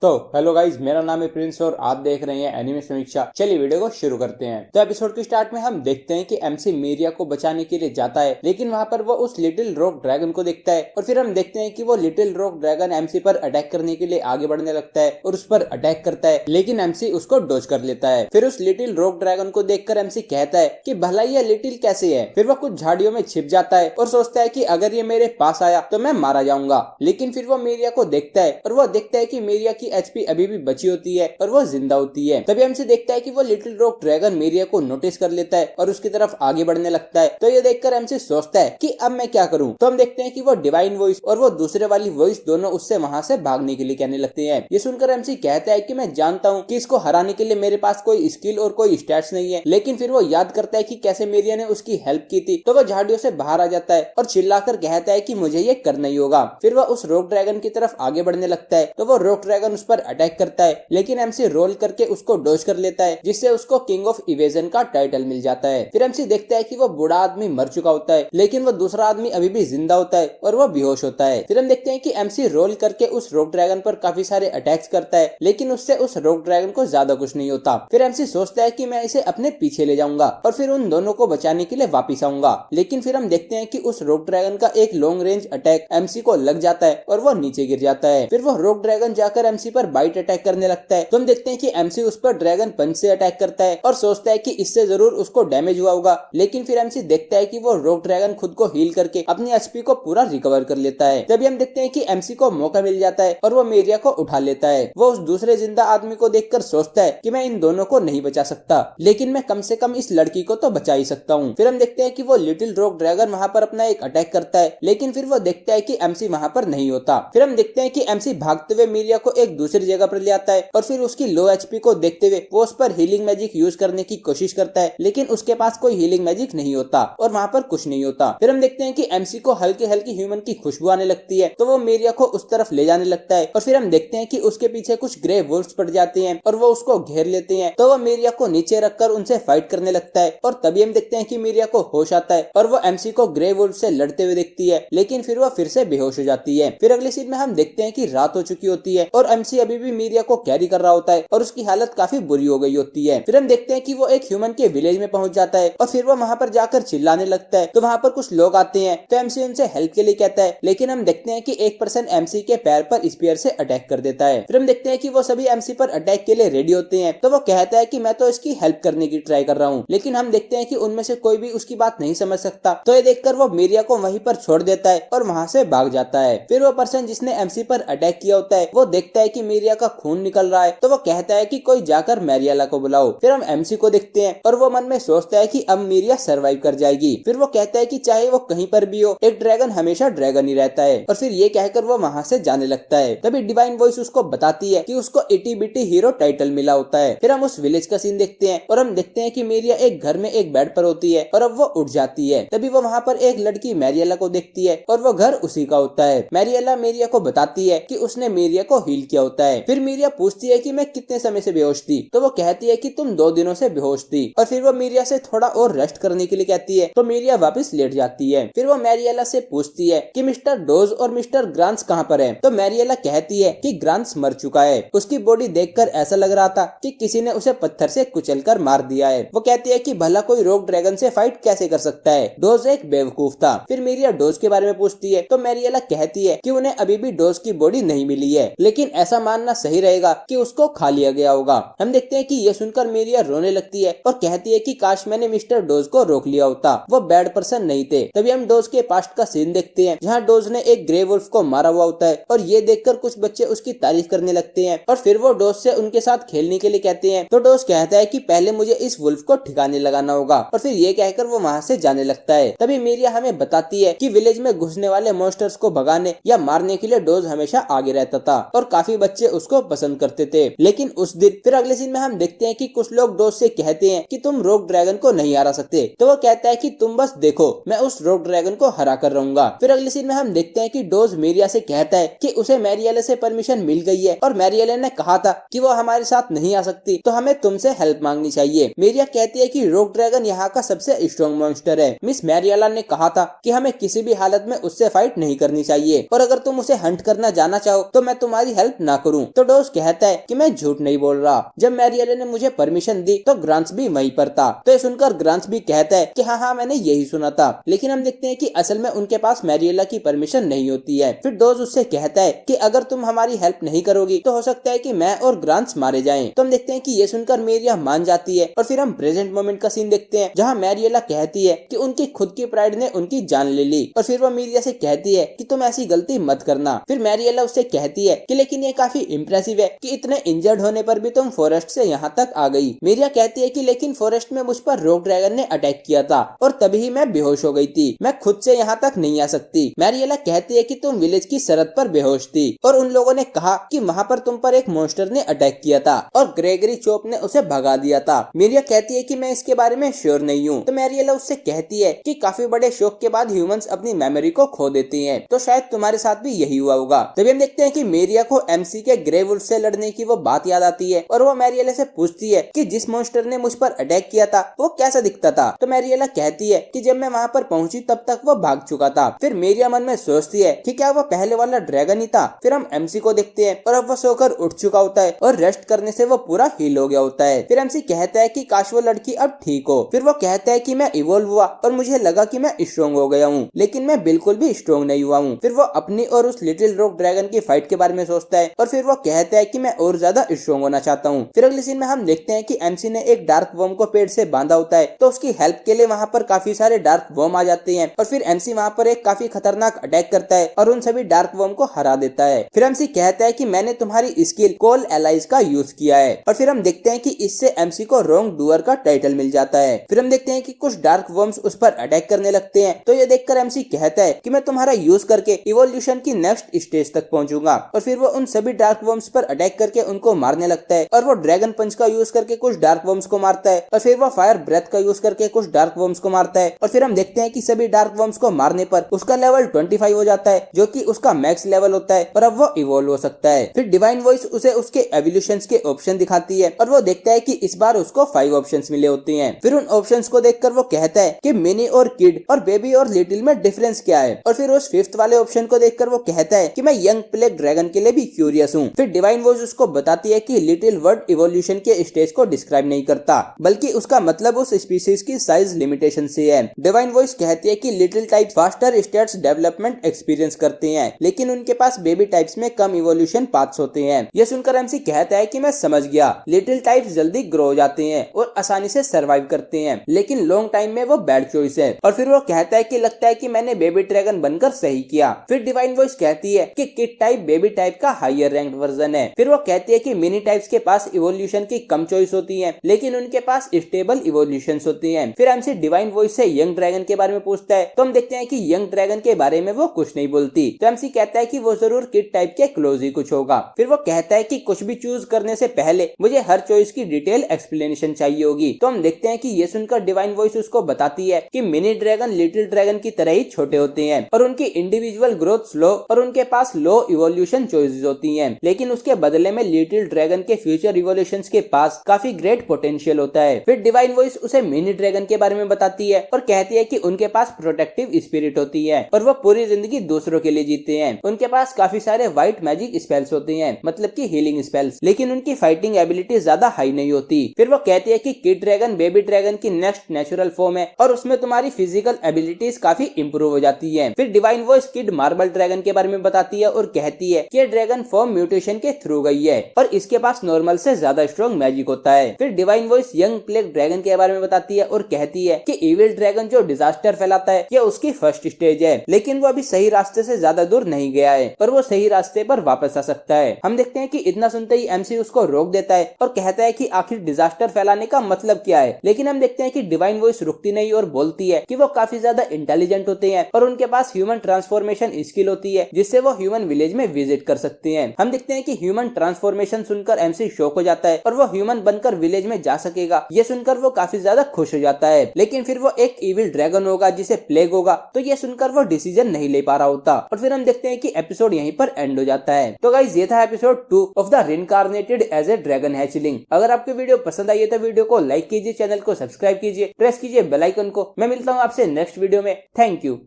तो hello guys, मेरा नाम है प्रिंस और आप देख रहे हैं एनिमे समीक्षा। चलिए वीडियो को शुरू करते हैं। तो एपिसोड के स्टार्ट में हम देखते हैं कि एमसी मीरिया को बचाने के लिए जाता है, लेकिन वहां पर वो उस लिटिल रॉक ड्रैगन को देखता है और फिर हम देखते हैं कि वो लिटिल रॉक ड्रैगन एमसी पर अटैक करने के लिए आगे बढ़ने लगता है और उस पर अटैक करता है, लेकिन एमसी उसको डॉज कर लेता है। फिर उस लिटिल रॉक ड्रैगन को देखकर एमसी कहता है कि भला ये लिटिल कैसे है। फिर वो कुछ झाड़ियों में छिप जाता है और सोचता है कि अगर ये मेरे पास आया तो मैं मारा जाऊंगा, लेकिन फिर वो मीरिया को देखता है और वो देखता है कि मीरिया की एचपी अभी भी बची होती है और वो जिंदा होती है। तभी एमसी देखता है कि वो लिटिल रॉक ड्रैगन मीरिया को नोटिस कर लेता है और उसकी तरफ आगे बढ़ने लगता है। तो ये देखकर एमसी सोचता है कि अब मैं क्या करूं। तो हम देखते हैं कि वो डिवाइन वॉइस और वो दूसरे वाली वॉइस दोनों उससे वहां से भागने के लिए कहने लगते हैं। ये सुनकर एमसी कहता है कि मैं जानता हूँ कि इसको हराने के लिए मेरे पास कोई स्किल और कोई स्टैट्स नहीं है, लेकिन फिर वो याद करता है कि कैसे मीरिया ने उसकी हेल्प की थी। तो वो झाड़ियों से बाहर आ जाता है और चिल्लाकर कहता है कि मुझे ये करना ही होगा। फिर वो उस रॉक ड्रैगन की तरफ आगे बढ़ने लगता है। तो वो रॉक ड्रैगन उस पर अटैक करता है, लेकिन एमसी रोल करके उसको डॉज कर लेता है, जिससे उसको किंग ऑफ इवेजन का टाइटल मिल जाता है। फिर एमसी देखता है कि वो बूढ़ा आदमी मर चुका होता है, लेकिन वो दूसरा आदमी अभी भी जिंदा होता है और वो बेहोश होता है। फिर हम देखते हैं कि एमसी रोल करके उस रॉक ड्रैगन पर काफी सारे अटैक्स करता है, लेकिन उससे उस रॉक ड्रैगन को ज्यादा कुछ नहीं होता। फिर एमसी सोचता है कि मैं इसे अपने पीछे ले जाऊंगा और फिर उन दोनों को बचाने के लिए वापिस आऊंगा, लेकिन फिर हम देखते हैं कि उस रॉक ड्रैगन का एक लॉन्ग रेंज अटैक एमसी को लग जाता है और वो नीचे गिर जाता है। फिर वो रॉक ड्रैगन जाकर एमसी पर बाइट अटैक करने लगता है। तो हम देखते हैं कि एमसी उस पर ड्रैगन पंच से अटैक करता है और सोचता है कि इससे जरूर उसको डैमेज हुआ होगा, लेकिन फिर एमसी देखता है कि वो रॉक ड्रैगन खुद को हील करके अपनी एचपी को पूरा रिकवर कर लेता है। तभी हम देखते हैं कि एमसी को मौका मिल जाता है और वो मीरिया को उठा लेता है। वो उस दूसरे जिंदा आदमी को देखकर सोचता है कि मैं इन दोनों को नहीं बचा सकता, लेकिन मैं कम से कम इस लड़की को तो बचा ही सकता हूँ। फिर हम देखते हैं कि वो लिटिल रॉक ड्रैगन वहाँ पर अपना एक अटैक करता है, लेकिन फिर वो देखता है कि एमसी वहाँ पर नहीं होता। फिर हम देखते हैं कि एमसी भागते हुए मीरिया को एक दूसरी जगह पर ले आता है और फिर उसकी लो एचपी को देखते हुए वो उस पर हीलिंग मैजिक यूज करने की कोशिश करता है, लेकिन उसके पास कोई हीलिंग मैजिक नहीं होता और वहाँ पर कुछ नहीं होता। फिर हम देखते हैं कि एमसी को हल्की हल्की ह्यूमन की खुशबू आने लगती है, तो वो मीरिया को उस तरफ ले जाने लगता है और फिर हम देखते हैं कि उसके पीछे कुछ ग्रे वुल्फ्स पड़ जाते हैं और वो उसको घेर लेते हैं। तो वो मीरिया को नीचे रखकर उनसे फाइट करने लगता है और तभी हम देखते हैं कि मीरिया को होश आता है और वो एमसी को ग्रे वुल्फ से लड़ते हुए देखती है, लेकिन फिर वो फिर से बेहोश हो जाती है। फिर अगली सीन में हम देखते हैं कि रात हो चुकी होती है और एमसी अभी भी मीरिया को कैरी कर रहा होता है और उसकी हालत काफी बुरी हो गई होती है। फिर हम देखते हैं कि वो एक ह्यूमन के विलेज में पहुंच जाता है और फिर वो वहां पर जाकर चिल्लाने लगता है। तो वहां पर कुछ लोग आते हैं, तो एमसी उनसे हेल्प के लिए कहता है, लेकिन हम देखते हैं कि एक पर्सन एमसी के पैर पर स्पीयर से अटैक कर देता है। फिर हम देखते हैं कि वो सभी एमसी पर अटैक के लिए रेडी होते हैं। तो वो कहता है कि मैं तो इसकी हेल्प करने की ट्राई कर रहा हूँ, लेकिन हम देखते हैं कि उनमें से कोई भी उसकी बात नहीं समझ सकता। तो ये देखकर वो मीरिया को वहीं पर छोड़ देता है और वहां से भाग जाता है। फिर वो पर्सन जिसने एमसी पर अटैक किया होता है वो देखता है कि मीरिया का खून निकल रहा है, तो वो कहता है कि कोई जाकर मैरियाला को बुलाओ। फिर हम एमसी को देखते हैं और वो मन में सोचता है कि अब मीरिया सरवाइव कर जाएगी। फिर वो कहता है कि चाहे वो कहीं पर भी हो, एक ड्रैगन हमेशा ड्रैगन ही रहता है, और फिर ये कहकर वो वहां से जाने लगता है। तभी डिवाइन वॉइस उसको बताती है कि उसको इटी बिटी हीरो टाइटल मिला होता है। फिर हम उस विलेज का सीन देखते हैं और हम देखते हैं कि मीरिया एक घर में एक बेड पर होती है और अब वो उठ जाती है। तभी वो वहाँ पर एक लड़की मैरियाला को देखती है और वो घर उसी का होता है। मैरियाला मीरिया को बताती है कि उसने मीरिया को हील किया होता है। फिर मीरिया पूछती है कि मैं कितने समय से बेहोश थी, तो वो कहती है कि तुम 2 दिनों से बेहोश थी, और फिर वो मीरिया से थोड़ा और रेस्ट करने के लिए कहती है। तो मीरिया वापस लेट जाती है। फिर वो मैरियाला से पूछती है कि मिस्टर डोज और मिस्टर ग्रांट्स कहाँ पर हैं? तो मैरियाला कहती है कि ग्रांट्स मर चुका है, उसकी बॉडी देखकर ऐसा लग रहा था कि किसी ने उसे पत्थर से कुचलकर मार दिया है। वो कहती है कि भला कोई रॉक ड्रैगन से फाइट कैसे कर सकता है, डोज एक बेवकूफ था। फिर मीरिया डोज के बारे में पूछती है, तो मैरियाला कहती है कि उन्हें अभी भी डोज की बॉडी नहीं मिली है, लेकिन ऐसा मानना सही रहेगा कि उसको खा लिया गया होगा। हम देखते हैं कि ये सुनकर मीरिया रोने लगती है और कहती है कि काश मैंने मिस्टर डोज को रोक लिया होता, वो बैड पर्सन नहीं थे। तभी हम डोज के पास्ट का सीन देखते हैं जहाँ डोज ने एक ग्रे वुल्फ को मारा हुआ होता है और ये देखकर कुछ बच्चे उसकी तारीफ करने लगते हैं और फिर वो डोज से उनके साथ खेलने के लिए कहते हैं। तो डोज कहता है कि पहले मुझे इस वुल्फ को ठिकाने लगाना होगा, और फिर ये कहकर वो वहाँ से जाने लगता है। तभी मीरिया हमें बताती है कि विलेज में घुसने वाले मॉन्स्टर्स को भगाने या मारने के लिए डोज हमेशा आगे रहता था और काफी बच्चे उसको पसंद करते थे। लेकिन उस दिन फिर अगले सीन में हम देखते हैं कि कुछ लोग डोज से कहते हैं कि तुम रॉक ड्रैगन को नहीं हरा सकते, तो वो कहता है कि तुम बस देखो, मैं उस रॉक ड्रैगन को हरा कर रहूंगा। फिर अगले सीन में हम देखते हैं कि डोज मीरिया से कहता है कि उसे मैरियाले से परमिशन मिल गई है और मैरियाले ने कहा था कि वो हमारे साथ नहीं आ सकती, तो हमें तुमसे हेल्प मांगनी चाहिए। मीरिया कहती है कि रॉक ड्रैगन यहाँ का सबसे स्ट्रॉन्ग मॉन्स्टर है। मिस मैरियाला ने कहा था कि हमें किसी भी हालत में उससे फाइट नहीं करनी चाहिए, और अगर तुम उसे हंट करना जाना चाहो तो मैं तुम्हारी हेल्प ना करूं। तो डॉस कहता है कि मैं झूठ नहीं बोल रहा, जब मैरिएला ने मुझे परमिशन दी तो ग्रांट्स भी वहीं पर था। तो ये सुनकर ग्रांट्स भी कहता है कि हाँ मैंने यही सुना था, लेकिन हम देखते हैं कि असल में उनके पास मैरिएला की परमिशन नहीं होती है। फिर डॉस उससे कहता है कि अगर तुम हमारी हेल्प नहीं करोगी तो हो सकता है कि मैं और ग्रांट्स मारे जाएं। तो हम देखते हैं कि ये सुनकर मेरिया मान जाती है और फिर हम प्रेजेंट मोमेंट का सीन देखते हैं जहाँ मैरिएला कहती है कि उनकी खुद की प्राइड ने उनकी जान ले ली और फिर वो मेरिया से कहती है कि तुम ऐसी गलती मत करना। फिर मैरिएला उससे कहती है कि लेकिन ये काफी इम्प्रेसिव है कि इतने इंजर्ड होने पर भी तुम फॉरेस्ट से यहाँ तक आ गई। मेरिया कहती है कि लेकिन फॉरेस्ट में मुझ पर रॉक ड्रैगन ने अटैक किया था और तभी मैं बेहोश हो गई थी, मैं खुद से यहाँ तक नहीं आ सकती। मैरिएला कहती है कि तुम विलेज की सरहद पर बेहोश थी और उन लोगों ने कहा कि वहाँ पर तुम पर एक मॉन्स्टर ने अटैक किया था और ग्रेगरी चोप ने उसे भगा दिया था। मेरिया कहती है कि मैं इसके बारे में श्योर नहीं हूँ। तो मैरिएला उससे कहती है कि काफी बड़े शौक के बाद ह्यूमंस अपनी मेमोरी को खो देती हैं, तो शायद तुम्हारे साथ भी यही हुआ होगा। तभी हम देखते हैं कि मेरिया को एमसी के ग्रे वुल्फ से लड़ने की वो बात याद आती है और वो मैरिएला से पूछती है कि जिस मॉन्स्टर ने मुझ पर अटैक किया था वो कैसा दिखता था। तो मैरिएला कहती है कि जब मैं वहाँ पर पहुंची तब तक वो भाग चुका था। फिर मेरिया मन में सोचती है कि क्या वो पहले वाला ड्रैगन ही था। फिर हम एमसी को देखते हैं और अब वो सोकर उठ चुका होता है और रेस्ट करने से वो पूरा हील हो गया होता है। फिर एमसी कहता है कि काश वो लड़की अब ठीक हो। फिर वो कहता है कि मैं इवॉल्व हुआ और मुझे लगा कि मैं स्ट्रॉन्ग हो गया हूँ, लेकिन मैं बिल्कुल भी स्ट्रॉन्ग नहीं हुआ हूँ। फिर वो अपनी और उस लिटिल रॉक ड्रैगन की फाइट के बारे में सोचता है और फिर वो कहता है कि मैं और ज्यादा स्ट्रॉन्ग होना चाहता हूँ। फिर अगले सीन में हम देखते हैं कि एमसी ने एक डार्क वर्म को पेड़ से बांधा होता है, तो उसकी हेल्प के लिए वहाँ पर काफी सारे डार्क वर्म आ जाते हैं और फिर एमसी वहाँ पर एक काफी खतरनाक अटैक करता है और उन सभी डार्क वर्म को हरा देता है। फिर एमसी कहता है कि मैंने तुम्हारी स्किल कॉल एलाइज का यूज किया है और फिर हम देखते हैं कि इससे एमसी को रॉन्ग डूअर का टाइटल मिल जाता है। फिर हम देखते हैं कि कुछ डार्क वर्म्स उस पर अटैक करने लगते हैं, तो ये देखकर एमसी कहता है कि मैं तुम्हारा यूज करके इवोल्यूशन की नेक्स्ट स्टेज तक पहुंचूंगा। और फिर वो उन सभी डार्क वर्म्स पर अटैक करके उनको मारने लगता है और वो ड्रैगन पंच का यूज करके कुछ डार्क वर्म्स को मारता है और फिर वो फायर ब्रेथ का यूज करके कुछ डार्क वर्म्स को मारता है और फिर हम देखते हैं कि सभी डार्क वर्म्स को मारने पर उसका लेवल 25 हो जाता है, जो कि उसका मैक्स लेवल होता है और अब वो इवोल्व हो सकता है। फिर डिवाइन वॉइस उसे उसके एवोल्यूशंस के ऑप्शन दिखाती है और वो देखता है कि इस बार उसको 5 ऑप्शंस मिले होते हैं। फिर उन ऑप्शंस को देखकर वो कहता है कि मिनी और किड और बेबी और लिटिल में डिफरेंस क्या है। और फिर उस 5th वाले ऑप्शन को देखकर वो कहता है कि मैं यंग प्लेग ड्रैगन के लिए भी क्यूरियस हूँ। फिर डिवाइन वॉइस उसको बताती है कि लिटिल वर्ड इवोल्यूशन के स्टेज को डिस्क्राइब नहीं करता, बल्कि उसका मतलब उस स्पीसीज की साइज लिमिटेशन से है। डिवाइन वॉइस कहती है कि little type faster states development experience करते हैं, लेकिन उनके पास बेबी टाइप्स में कम इवोल्यूशन पाथ्स होते हैं। यह सुनकर एमसी कहता है कि मैं समझ गया, लिटिल टाइप्स जल्दी ग्रो हो जाते हैं और आसानी से सरवाइव करते हैं, लेकिन लॉन्ग टाइम में वो बैड चॉइस है। और फिर वो कहता है कि लगता है कि मैंने बेबी ड्रैगन बनकर सही किया। फिर डिवाइन वॉइस कहती है कि किड टाइप बेबी टाइप का हायर रैंक्ड वर्जन है। फिर वो कहती है कि मिनी टाइप्स के पास इवोल्यूशन की कम चॉइस होती है, लेकिन उनके पास स्टेबल इवोल्यूशंस होती हैं। फिर एमसी डिवाइन वॉइस से यंग ड्रैगन के बारे में पूछता है, तो हम देखते हैं कि यंग ड्रैगन के बारे में वो कुछ नहीं बोलती। तो एमसी कहता है कि वो जरूर किड टाइप के क्लोज ही कुछ होगा। फिर वो कहता है कि कुछ भी चूज करने से पहले मुझे हर चॉइस की डिटेल एक्सप्लेनेशन चाहिए होगी। तो हम देखते हैं कि ये सुनकर डिवाइन वॉइस उसको बताती है कि मिनी ड्रैगन लिटिल ड्रैगन की तरह ही छोटे होते हैं और उनकी इंडिविजुअल ग्रोथ स्लो और उनके पास लो इवोल्यूशन चॉइसेस होती हैं, लेकिन उसके बदले में लिटिल ड्रैगन के फ्यूचर इवोल्यूशंस के पास काफी ग्रेट पोटेंशियल होता है। फिर डिवाइन वॉइस उसे मिनी ड्रैगन के बारे में बताती है और कहती है कि उनके पास प्रोटेक्टिव स्पिरिट होती है और वो पूरी जिंदगी दूसरों के लिए जीते हैं। उनके पास काफी सारे व्हाइट मैजिक स्पेल्स होते हैं, मतलब कि हीलिंग स्पेल्स, लेकिन उनकी फाइटिंग एबिलिटी ज्यादा हाई नहीं होती। फिर वो कहती है कि किड ड्रैगन बेबी ड्रैगन की नेक्स्ट नेचुरल फॉर्म है और उसमें तुम्हारी फिजिकल एबिलिटीज काफी इंप्रूव हो जाती है। फिर divine voice kid marble dragon के बारे में बताती है और कहती है कि ड्रैगन फॉर्म म्यूटेशन के थ्रू गई है और इसके पास नॉर्मल से ज्यादा स्ट्रॉन्ग मैजिक होता है। फिर divine voice young plague dragon के बारे में बताती है और कहती है कि इविल ड्रैगन जो डिजास्टर फैलाता है यह उसकी फर्स्ट स्टेज है, लेकिन वो अभी सही रास्ते से ज्यादा दूर नहीं गया है और वो सही रास्ते पर वापस आ सकता है। हम देखते हैं कि इतना सुनते ही एमसी उसको रोक देता है और कहता है कि आखिर डिजास्टर फैलाने का मतलब क्या है, लेकिन हम देखते हैं कि डिवाइन वॉइस रुकती नहीं और बोलती है कि वो काफी ज्यादा इंटेलिजेंट होते हैं और उनके पास ह्यूमन ट्रांसफॉर्मेशन स्किल होती है जिससे वो ह्यूमन विलेज में विजिट कर सकते हैं। हम देखते हैं कि ह्यूमन ट्रांसफॉर्मेशन सुनकर एमसी शॉक हो जाता है और वो ह्यूमन बनकर विलेज में जा सकेगा ये सुनकर वो काफी ज्यादा खुश हो जाता है, लेकिन फिर वो एक इविल ड्रैगन होगा जिसे प्लेग होगा, तो ये सुनकर वो डिसीजन नहीं ले पा रहा होता और फिर हम देखते हैं कि एपिसोड यहीं पर एंड हो जाता है। तो गाइस ये था episode 2 of the reincarnated as a dragon hatchling. अगर आपको वीडियो पसंद आई है तो वीडियो को लाइक कीजिए, चैनल को सब्सक्राइब कीजिए, प्रेस कीजिए बेल आइकन को। मैं मिलता हूँ आपसे नेक्स्ट वीडियो में। Thank you.